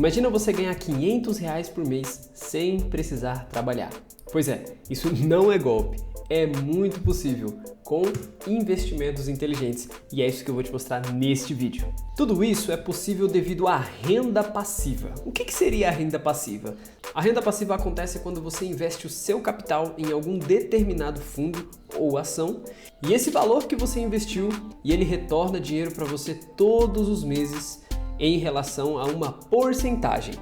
Imagina você ganhar R$ 500 por mês sem precisar trabalhar. Pois é, isso não é golpe, é muito possível com investimentos inteligentes e é isso que eu vou te mostrar neste vídeo. Tudo isso é possível devido à renda passiva. O que seria a renda passiva? A renda passiva acontece quando você investe o seu capital em algum determinado fundo ou ação e esse valor que você investiu e ele retorna dinheiro para você todos os meses em relação a uma porcentagem.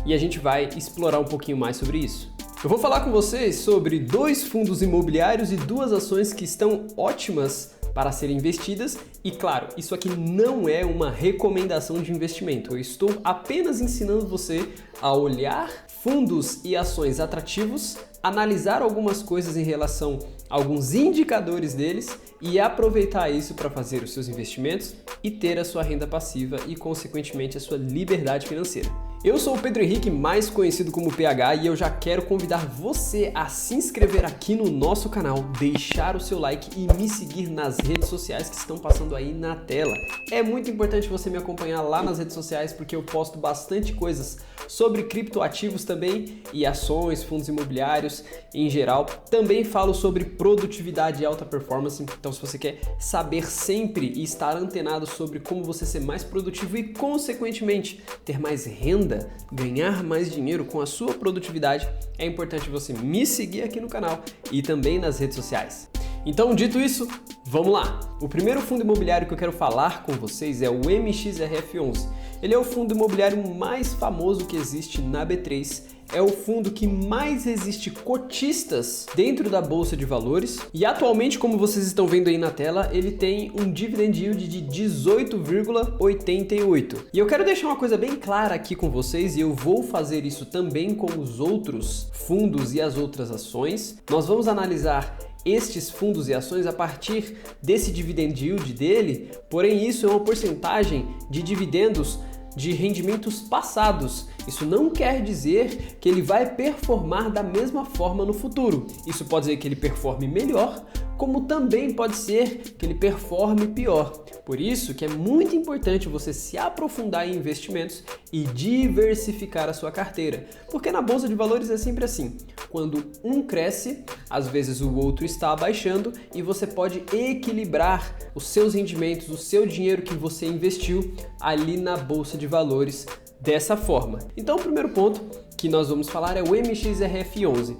E a gente vai explorar um pouquinho mais sobre isso. Eu vou falar com vocês sobre 2 fundos imobiliários e 2 ações que estão ótimas para serem investidas e, claro, isso aqui não é uma recomendação de investimento. Eu estou apenas ensinando você a olhar fundos e ações atrativos, analisar algumas coisas em relação a alguns indicadores deles e aproveitar isso para fazer os seus investimentos e ter a sua renda passiva e, consequentemente, a sua liberdade financeira. Eu sou o Pedro Henrique, mais conhecido como PH, e eu já quero convidar você a se inscrever aqui no nosso canal, deixar o seu like e me seguir nas redes sociais que estão passando aí na tela. É muito importante você me acompanhar lá nas redes sociais porque eu posto bastante coisas sobre criptoativos também e ações, fundos imobiliários em geral. Também falo sobre produtividade e alta performance, então se você quer saber sempre e estar antenado sobre como você ser mais produtivo e, consequentemente, ter mais renda, ganhar mais dinheiro com a sua produtividade, é importante você me seguir aqui no canal e também nas redes sociais. Então, dito isso, vamos lá! O primeiro fundo imobiliário que eu quero falar com vocês é o MXRF11. Ele é o fundo imobiliário mais famoso que existe na B3, é o fundo que mais resiste cotistas dentro da Bolsa de Valores e atualmente, como vocês estão vendo aí na tela, ele tem um dividend yield de 18,88. E eu quero deixar uma coisa bem clara aqui com vocês e eu vou fazer isso também com os outros fundos e as outras ações. Nós vamos analisar estes fundos e ações a partir desse dividend yield dele, porém isso é uma porcentagem de dividendos de rendimentos passados. Isso não quer dizer que ele vai performar da mesma forma no futuro. Isso pode dizer que ele performe melhor, como também pode ser que ele performe pior. Por isso que é muito importante você se aprofundar em investimentos e diversificar a sua carteira. Porque na Bolsa de Valores é sempre assim. Quando um cresce, às vezes o outro está abaixando e você pode equilibrar os seus rendimentos, o seu dinheiro que você investiu ali na Bolsa de Valores dessa forma. Então o primeiro ponto que nós vamos falar é o MXRF11.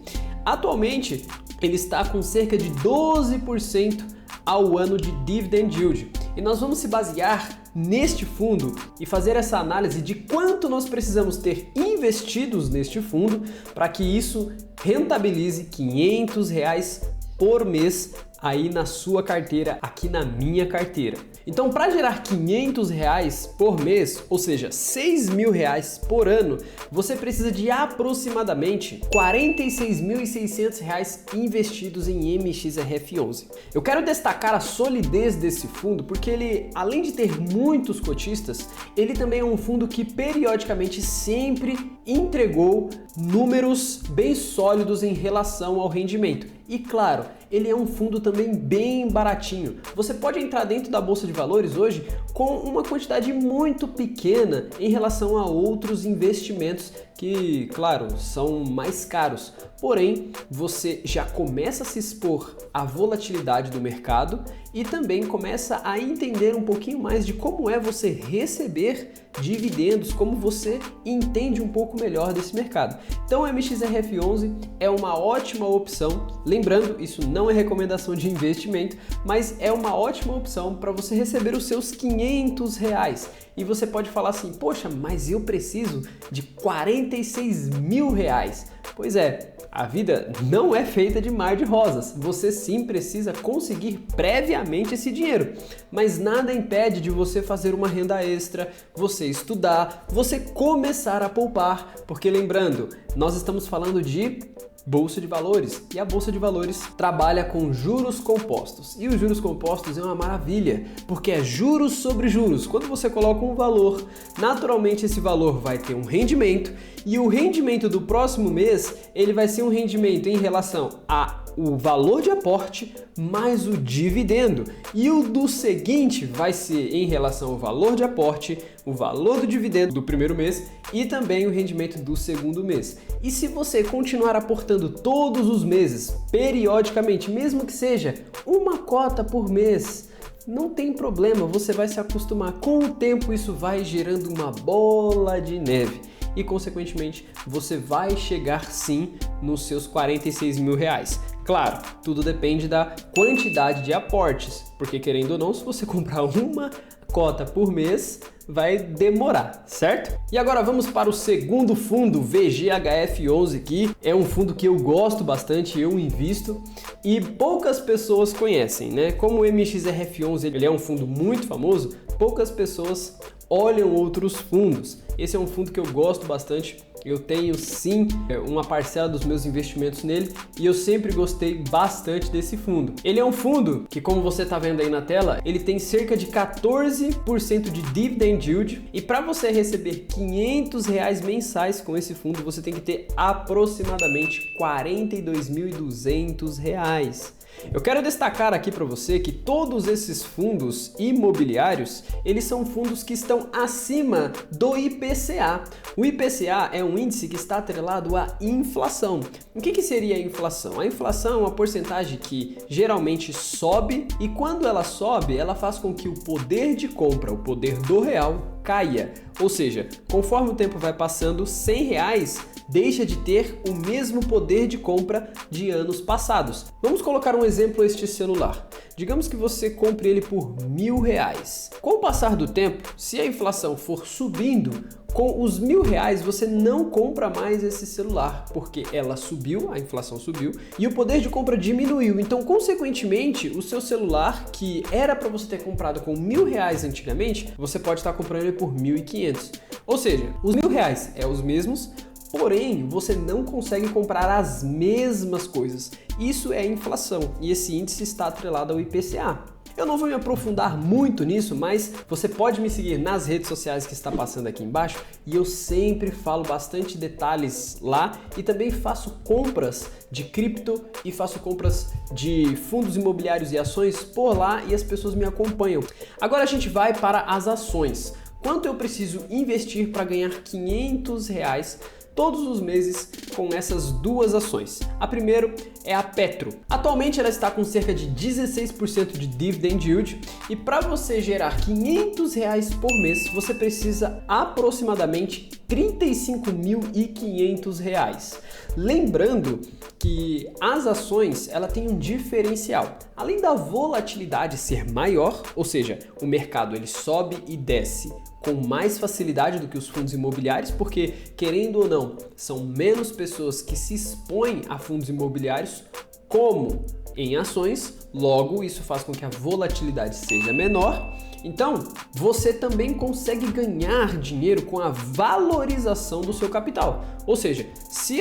Atualmente ele está com cerca de 12% ao ano de dividend yield. E nós vamos se basear neste fundo e fazer essa análise de quanto nós precisamos ter investidos neste fundo para que isso rentabilize R$ 500 por mês aí na sua carteira, aqui na minha carteira. Então, para gerar R$500 por mês, ou seja, R$6.000 por ano, você precisa de aproximadamente R$46.600 investidos em MXRF11. Eu quero destacar a solidez desse fundo porque ele, além de ter muitos cotistas, ele também é um fundo que periodicamente sempre entregou números bem sólidos em relação ao rendimento. E claro, ele é um fundo também bem baratinho. Você pode entrar dentro da Bolsa de Valores hoje com uma quantidade muito pequena em relação a outros investimentos que, claro, são mais caros. Porém, você já começa a se expor à volatilidade do mercado e também começa a entender um pouquinho mais de como é você receber dividendos, como você entende um pouco melhor desse mercado. Então, o MXRF11 é uma ótima opção. Lembrando, isso não é recomendação de investimento, mas é uma ótima opção para você receber os seus R$500. E você pode falar assim, poxa, mas eu preciso de R$46.000. Pois é, a vida não é feita de mar de rosas. Você sim precisa conseguir previamente esse dinheiro. Mas nada impede de você fazer uma renda extra, você estudar, você começar a poupar. Porque lembrando, nós estamos falando de Bolsa de Valores, e a Bolsa de Valores trabalha com juros compostos. E os juros compostos é uma maravilha, porque é juros sobre juros. Quando você coloca um valor, naturalmente esse valor vai ter um rendimento, e o rendimento do próximo mês, ele vai ser um rendimento em relação a o valor de aporte mais o dividendo. E o do seguinte vai ser em relação ao valor de aporte, o valor do dividendo do primeiro mês e também o rendimento do segundo mês. E se você continuar aportando todos os meses, periodicamente, mesmo que seja uma cota por mês, não tem problema, você vai se acostumar. Com o tempo isso vai gerando uma bola de neve e consequentemente você vai chegar sim nos seus 46 mil reais. Claro, tudo depende da quantidade de aportes, porque querendo ou não, se você comprar uma cota por mês, vai demorar, certo? E agora vamos para o segundo fundo, VGHF11, que é um fundo que eu gosto bastante, eu invisto e poucas pessoas conhecem, né? Como o MXRF11 ele é um fundo muito famoso, poucas pessoas olham outros fundos. Esse é um fundo que eu gosto bastante. Eu tenho sim uma parcela dos meus investimentos nele e eu sempre gostei bastante desse fundo. Ele é um fundo que, como você está vendo aí na tela, ele tem cerca de 14% de dividend yield e para você receber R$500 mensais com esse fundo, você tem que ter aproximadamente R$42.200. Eu quero destacar aqui para você que todos esses fundos imobiliários, eles são fundos que estão acima do IPCA. O IPCA é um índice que está atrelado à inflação. O que seria a inflação? A inflação é uma porcentagem que geralmente sobe e quando ela sobe, ela faz com que o poder de compra, o poder do real, caia. Ou seja, conforme o tempo vai passando, R$100 deixa de ter o mesmo poder de compra de anos passados. Vamos colocar um exemplo este celular. Digamos que você compre ele por R$1.000. Com o passar do tempo, se a inflação for subindo, com os R$1.000 você não compra mais esse celular, porque ela subiu, a inflação subiu, e o poder de compra diminuiu. Então, consequentemente, o seu celular, que era para você ter comprado com R$1.000 antigamente, você pode estar comprando ele por R$1.500. Ou seja, os R$1.000 é os mesmos, porém, você não consegue comprar as mesmas coisas. Isso é inflação e esse índice está atrelado ao IPCA. Eu não vou me aprofundar muito nisso, mas você pode me seguir nas redes sociais que está passando aqui embaixo e eu sempre falo bastante detalhes lá e também faço compras de cripto e faço compras de fundos imobiliários e ações por lá e as pessoas me acompanham. Agora a gente vai para as ações. Quanto eu preciso investir para ganhar R$500 todos os meses com essas duas ações? A primeira é a Petro. Atualmente ela está com cerca de 16% de dividend yield e para você gerar R$500 por mês, você precisa aproximadamente R$35.500. Lembrando que as ações ela tem um diferencial. Além da volatilidade ser maior, ou seja, o mercado ele sobe e desce com mais facilidade do que os fundos imobiliários, porque, querendo ou não, são menos pessoas que se expõem a fundos imobiliários como em ações, logo isso faz com que a volatilidade seja menor. Então, você também consegue ganhar dinheiro com a valorização do seu capital. Ou seja, se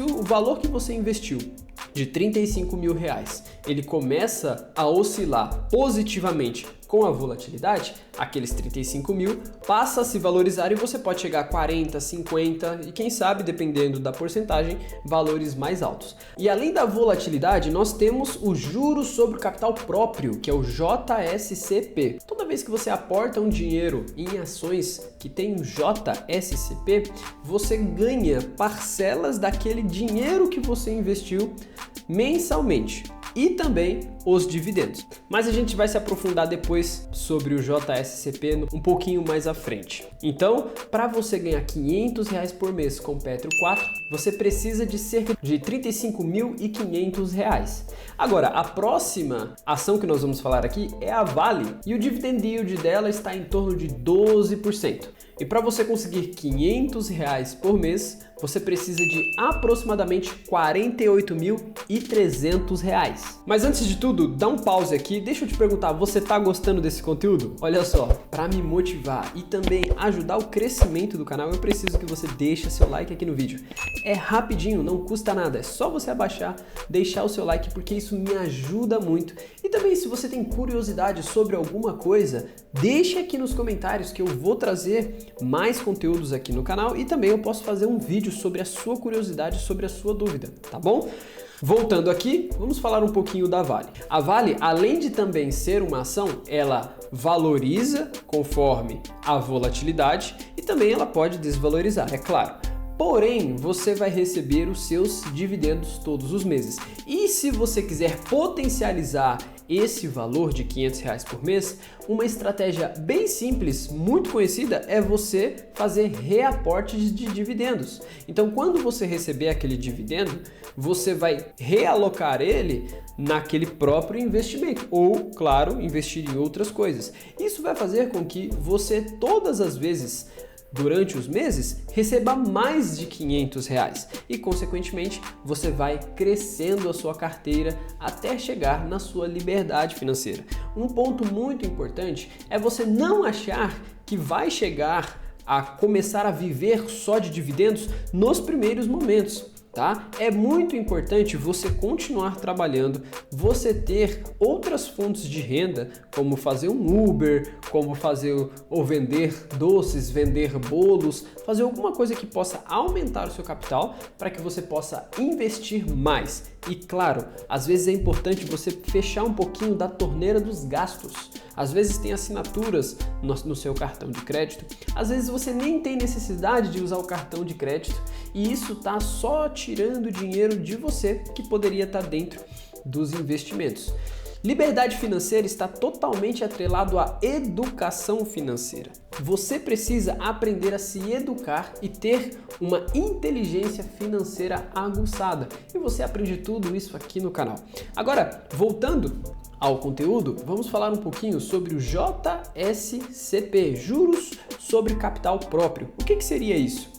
o valor que você investiu de R$35.000, ele começa a oscilar positivamente com a volatilidade, aqueles 35 mil passa a se valorizar e você pode chegar a 40, 50 e quem sabe, dependendo da porcentagem, valores mais altos. E além da volatilidade, nós temos o juros sobre o capital próprio, que é o JSCP. Toda vez que você aporta um dinheiro em ações que tem um JSCP, você ganha parcelas daquele dinheiro que você investiu mensalmente. E também os dividendos. Mas a gente vai se aprofundar depois sobre o JSCP um pouquinho mais à frente. Então, para você ganhar R$500 por mês com Petro 4, você precisa de cerca de R$35.500. Agora, a próxima ação que nós vamos falar aqui é a Vale e o dividend yield dela está em torno de 12%. E para você conseguir R$500 por mês, você precisa de aproximadamente R$48.300. Mas antes de tudo, dá um pause aqui, deixa eu te perguntar, você tá gostando desse conteúdo? Olha só, para me motivar e também ajudar o crescimento do canal, eu preciso que você deixe seu like aqui no vídeo. É rapidinho, não custa nada, é só você abaixar, deixar o seu like, porque isso me ajuda muito. E também, se você tem curiosidade sobre alguma coisa, deixe aqui nos comentários que eu vou trazer mais conteúdos aqui no canal e também eu posso fazer um vídeo sobre a sua curiosidade, sobre a sua dúvida, tá bom? Voltando aqui, vamos falar um pouquinho da Vale. A Vale, além de também ser uma ação, ela valoriza conforme a volatilidade e também ela pode desvalorizar, é claro. Porém, você vai receber os seus dividendos todos os meses. E se você quiser potencializar esse valor de R$500 por mês, uma estratégia bem simples, muito conhecida, é você fazer reaportes de dividendos. Então, quando você receber aquele dividendo, você vai realocar ele naquele próprio investimento ou, claro, investir em outras coisas. Isso vai fazer com que você todas as vezes durante os meses, receba mais de R$500 e, consequentemente, você vai crescendo a sua carteira até chegar na sua liberdade financeira. Um ponto muito importante é você não achar que vai chegar a começar a viver só de dividendos nos primeiros momentos. Tá? É muito importante você continuar trabalhando, você ter outras fontes de renda, como fazer um Uber, como fazer ou vender doces, vender bolos, fazer alguma coisa que possa aumentar o seu capital para que você possa investir mais. E claro, às vezes é importante você fechar um pouquinho da torneira dos gastos. Às vezes tem assinaturas no seu cartão de crédito, às vezes você nem tem necessidade de usar o cartão de crédito e isso está só tirando dinheiro de você que poderia estar dentro dos investimentos. Liberdade financeira está totalmente atrelado à educação financeira. Você precisa aprender a se educar e ter uma inteligência financeira aguçada. E você aprende tudo isso aqui no canal. Agora, voltando ao conteúdo, vamos falar um pouquinho sobre o JSCP, Juros sobre Capital Próprio. O que seria isso?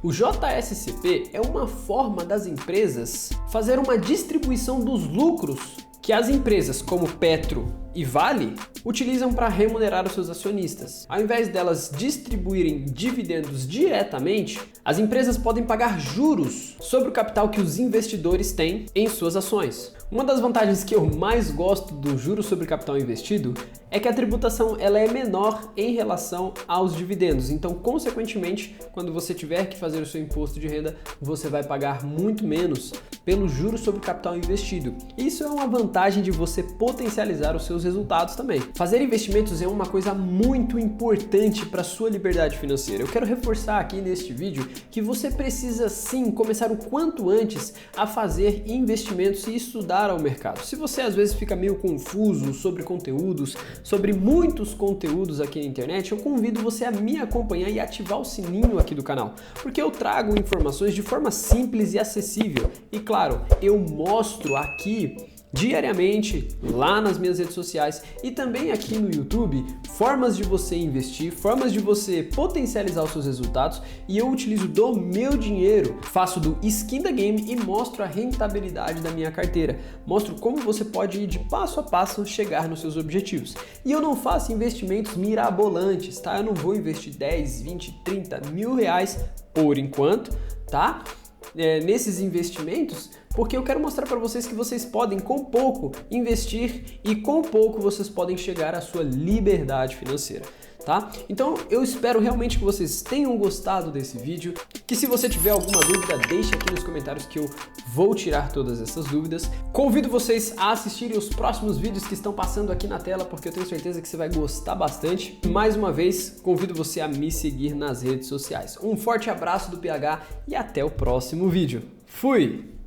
O JSCP é uma forma das empresas fazer uma distribuição dos lucros que as empresas como Petro e Vale utilizam para remunerar os seus acionistas. Ao invés delas distribuírem dividendos diretamente, as empresas podem pagar juros sobre o capital que os investidores têm em suas ações. Uma das vantagens que eu mais gosto do juros sobre capital investido é que a tributação ela é menor em relação aos dividendos. Então, consequentemente, quando você tiver que fazer o seu imposto de renda, você vai pagar muito menos pelo juros sobre capital investido. Isso é uma vantagem de você potencializar os seus resultados também. Fazer investimentos é uma coisa muito importante para a sua liberdade financeira. Eu quero reforçar aqui neste vídeo que você precisa sim começar o quanto antes a fazer investimentos e estudar ao mercado. Se você às vezes fica meio confuso sobre conteúdos, sobre muitos conteúdos aqui na internet, eu convido você a me acompanhar e ativar o sininho aqui do canal, porque eu trago informações de forma simples e acessível. E claro, eu mostro aqui diariamente lá nas minhas redes sociais e também aqui no YouTube formas de você investir, formas de você potencializar os seus resultados, e eu utilizo do meu dinheiro, faço do skin da game e mostro a rentabilidade da minha carteira, mostro como você pode ir de passo a passo chegar nos seus objetivos. E eu não faço investimentos mirabolantes, tá? Eu não vou investir 10, 20, 30 mil reais por enquanto, tá? Nesses investimentos, porque eu quero mostrar para vocês que vocês podem com pouco investir e com pouco vocês podem chegar à sua liberdade financeira, tá? Então eu espero realmente que vocês tenham gostado desse vídeo, que se você tiver alguma dúvida, deixe aqui nos comentários que eu vou tirar todas essas dúvidas. Convido vocês a assistirem os próximos vídeos que estão passando aqui na tela, porque eu tenho certeza que você vai gostar bastante. Mais uma vez, convido você a me seguir nas redes sociais. Um forte abraço do PH e até o próximo vídeo. Fui!